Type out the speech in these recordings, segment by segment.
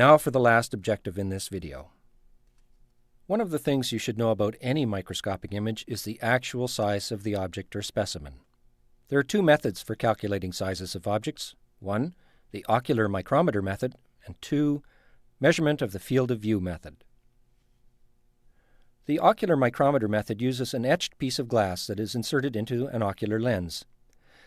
Now for the last objective in this video. One of the things you should know about any microscopic image is the actual size of the object or specimen. There are two methods for calculating sizes of objects. One, the ocular micrometer method, and two, measurement of the field of view method. The ocular micrometer method uses an etched piece of glass that is inserted into an ocular lens.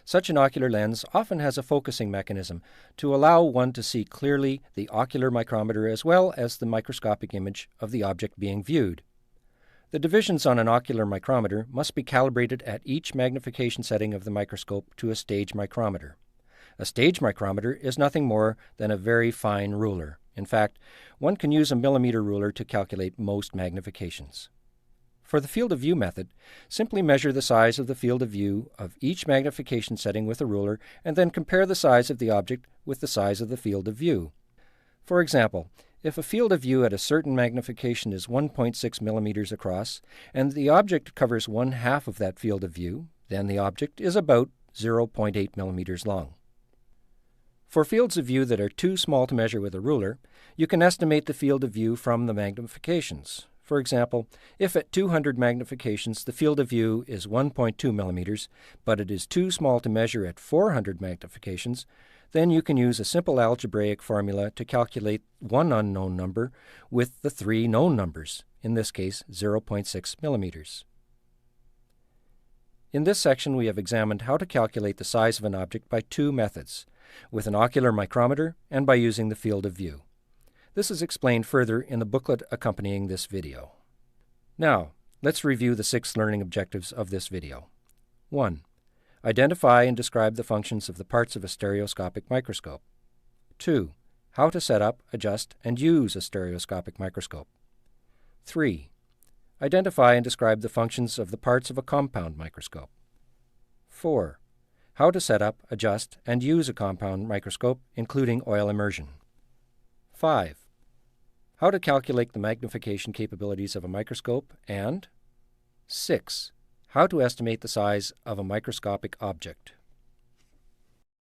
Such an ocular lens often has a focusing mechanism to allow one to see clearly the ocular micrometer as well as the microscopic image of the object being viewed. The divisions on an ocular micrometer must be calibrated at each magnification setting of the microscope to a stage micrometer. A stage micrometer is nothing more than a very fine ruler. In fact, one can use a millimeter ruler to calculate most magnifications. For the field of view method, simply measure the size of the field of view of each magnification setting with a ruler and then compare the size of the object with the size of the field of view. For example, if a field of view at a certain magnification is 1.6 millimeters across and the object covers 1/2 of that field of view, then the object is about 0.8 millimeters long. For fields of view that are too small to measure with a ruler, you can estimate the field of view from the magnifications. For example, if at 200 magnifications the field of view is 1.2 millimeters, but it is too small to measure at 400 magnifications, then you can use a simple algebraic formula to calculate one unknown number with the three known numbers, in this case 0.6 millimeters. In this section we have examined how to calculate the size of an object by two methods, with an ocular micrometer and by using the field of view. This is explained further in the booklet accompanying this video. Now, let's review the 6 learning objectives of this video. 1. Identify and describe the functions of the parts of a stereoscopic microscope. 2. How to set up, adjust, and use a stereoscopic microscope. 3. Identify and describe the functions of the parts of a compound microscope. 4. How to set up, adjust, and use a compound microscope, including oil immersion. 5. How to calculate the magnification capabilities of a microscope, and 6. How to estimate the size of a microscopic object.